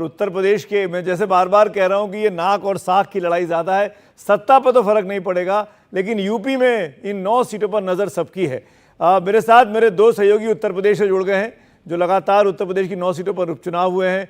उत्तर प्रदेश के, मैं जैसे बार बार कह रहा हूं कि ये नाक और साख की लड़ाई ज़्यादा है, सत्ता पर तो फर्क नहीं पड़ेगा, लेकिन यूपी में इन 9 सीटों पर नज़र सबकी है। मेरे साथ मेरे 2 सहयोगी उत्तर प्रदेश से जुड़ गए हैं, जो लगातार उत्तर प्रदेश की 9 सीटों पर उपचुनाव हुए हैं।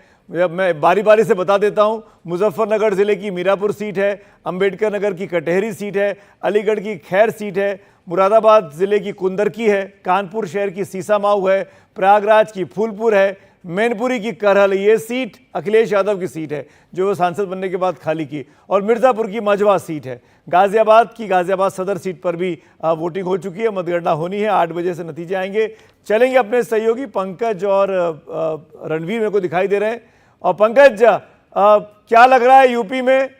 मैं बारी बारी से बता देता हूं, मुजफ्फरनगर ज़िले की मीरापुर सीट है, अंबेडकर नगर की कटहरी सीट है, अलीगढ़ की खैर सीट है, मुरादाबाद ज़िले की कुंदरकी है, कानपुर शहर की सीसामाऊ है, प्रयागराज की फूलपुर है, मैनपुरी की करहल, ये सीट अखिलेश यादव की सीट है जो वो सांसद बनने के बाद खाली की, और मिर्ज़ापुर की मझवा सीट है। गाज़ियाबाद सदर सीट पर भी वोटिंग हो चुकी है, मतगणना होनी है, 8 बजे से नतीजे आएंगे। चलेंगे अपने सहयोगी पंकज और रणवीर मेरे को दिखाई दे रहे हैं। और पंकज, क्या लग रहा है यूपी में?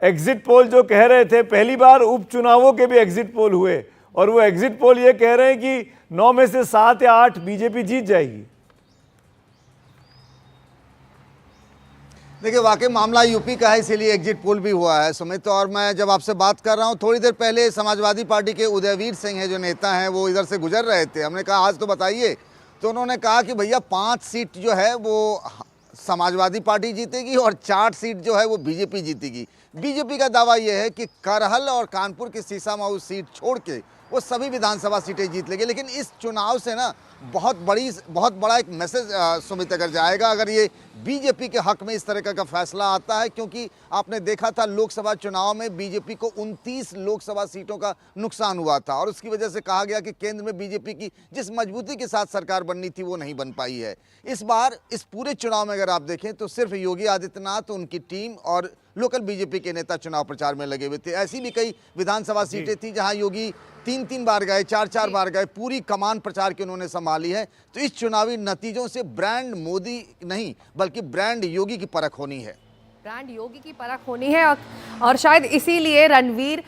एग्जिट पोल जो कह रहे थे, पहली बार उपचुनावों के भी एग्जिट पोल हुए, और वो एग्जिट पोल ये कह रहे हैं कि 9 में से 7 या 8 बीजेपी जीत जाएगी। देखिए, वाकई मामला यूपी का है, इसीलिए एग्जिट पोल भी हुआ है सुमित। और मैं जब आपसे बात कर रहा हूं, थोड़ी देर पहले समाजवादी पार्टी के उदयवीर सिंह है जो नेता हैं, वो इधर से गुजर रहे थे। हमने कहा आज तो बताइए, तो उन्होंने कहा कि भैया 5 सीट जो है वो समाजवादी पार्टी जीतेगी और 4 सीट जो है वो बीजेपी जीतेगी। बीजेपी का दावा यह है कि करहल और कानपुर की सीसामाऊ सीट छोड़ के वो सभी विधानसभा सीटें जीत लेंगे। लेकिन इस चुनाव से ना बहुत बड़ा एक मैसेज सुमित अगर जाएगा, अगर ये बीजेपी के हक में इस तरह का फैसला आता है, क्योंकि आपने देखा था लोकसभा चुनाव में बीजेपी को 29 लोकसभा सीटों का नुकसान हुआ था, और उसकी वजह से कहा गया कि केंद्र में बीजेपी की जिस मजबूती के साथ सरकार बननी थी वो नहीं बन पाई है। इस बार इस पूरे चुनाव में अगर आप देखें तो सिर्फ योगी आदित्यनाथ, उनकी टीम और लोकल बीजेपी के नेता चुनाव प्रचार में लगे हुए थे। ऐसी भी कई विधानसभा सीटें थी जहां योगी 3-3 बार गए, 4-4 बार गए, पूरी कमान प्रचार की उन्होंने संभाली है। तो इस चुनावी नतीजों से ब्रांड मोदी नहीं बल्कि ब्रांड योगी की परख होनी है। ब्रांड योगी की परख होनी है, और शायद इसीलिए रणवीर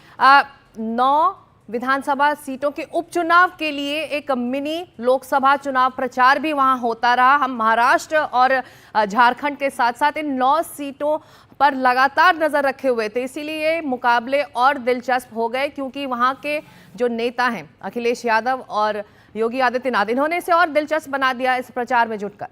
9 विधानसभा सीटों के उपचुनाव के लिए एक मिनी लोकसभा चुनाव प्रचार भी वहां होता रहा। हम महाराष्ट्र और झारखंड के साथ साथ इन 9 सीटों पर लगातार नजर रखे हुए थे, इसीलिए मुकाबले और दिलचस्प हो गए, क्योंकि वहां के जो नेता हैं अखिलेश यादव और योगी आदित्यनाथ, इन्होंने इसे और दिलचस्प बना दिया इस प्रचार में जुटकर।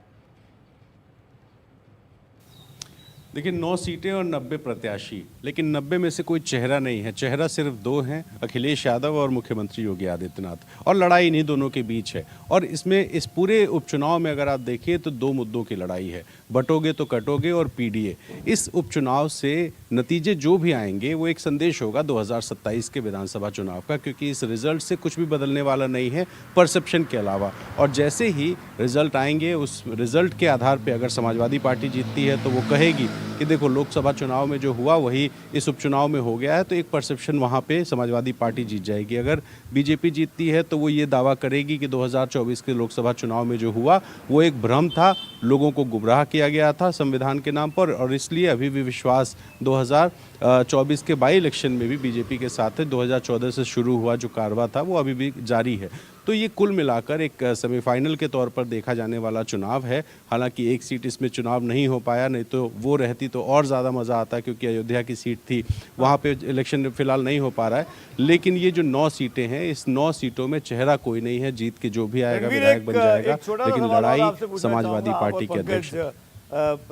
देखिए, 9 सीटें और 90 प्रत्याशी, लेकिन 90 में से कोई चेहरा नहीं है। चेहरा सिर्फ 2 हैं, अखिलेश यादव और मुख्यमंत्री योगी आदित्यनाथ, और लड़ाई इन्हीं दोनों के बीच है। और इसमें इस पूरे उपचुनाव में अगर आप देखिए तो 2 मुद्दों की लड़ाई है, बटोगे तो कटोगे और पीडीए। इस उपचुनाव से नतीजे जो भी आएंगे वो एक संदेश होगा 2027 के विधानसभा चुनाव का, क्योंकि इस रिजल्ट से कुछ भी बदलने वाला नहीं है परसेप्शन के अलावा। और जैसे ही रिजल्ट आएंगे, उस रिजल्ट के आधार पर अगर समाजवादी पार्टी जीतती है तो वो कहेगी कि देखो लोकसभा चुनाव में जो हुआ वही इस उपचुनाव में हो गया है, तो एक परसेप्शन वहाँ पे समाजवादी पार्टी जीत जाएगी। अगर बीजेपी जीतती है तो वो ये दावा करेगी कि 2024 के लोकसभा चुनाव में जो हुआ वो एक भ्रम था, लोगों को गुमराह किया गया था संविधान के नाम पर, और इसलिए अभी भी विश्वास 2024 के बाई इलेक्शन में भी बीजेपी के साथ है। 2014 से शुरू हुआ जो कारवां था वो अभी भी जारी है। तो ये कुल मिलाकर एक सेमीफाइनल के तौर पर देखा जाने वाला चुनाव है। हालांकि एक सीट इसमें चुनाव नहीं हो पाया, नहीं तो वो रहती तो और ज़्यादा मज़ा आता, क्योंकि अयोध्या की सीट थी, वहाँ पे इलेक्शन फिलहाल नहीं हो पा रहा है। लेकिन ये जो 9 सीटें हैं, इस 9 सीटों में चेहरा कोई नहीं है, जीत के जो भी आएगा विधायक बन जाएगा, लेकिन लड़ाई समाजवादी पार्टी के अध्यक्ष।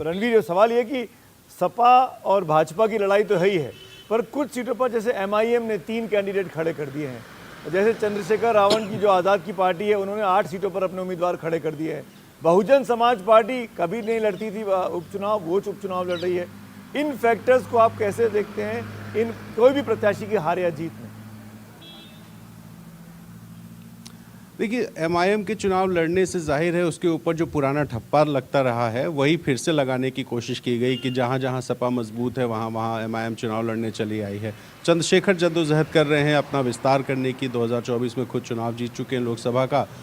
रणवीर, सवाल ये कि सपा और भाजपा की लड़ाई तो है ही है, पर कुछ सीटों पर जैसे MIM ने 3 कैंडिडेट खड़े कर दिए हैं, जैसे चंद्रशेखर रावण की जो आज़ाद की पार्टी है उन्होंने 8 सीटों पर अपने उम्मीदवार खड़े कर दिए हैं। बहुजन समाज पार्टी कभी नहीं लड़ती थी उपचुनाव, वो उपचुनाव लड़ रही है। इन फैक्टर्स को आप कैसे देखते हैं, इन कोई भी प्रत्याशी की हार या जीत में? देखिए, MIM के चुनाव लड़ने से जाहिर है उसके ऊपर जो पुराना ठप्पा लगता रहा है वही फिर से लगाने की कोशिश की गई कि जहाँ जहाँ सपा मजबूत है वहाँ वहाँ MIM चुनाव लड़ने चली आई है। चंद्रशेखर जद्दोजहद कर रहे हैं अपना विस्तार करने की, 2024 में खुद चुनाव जीत चुके हैं लोकसभा का,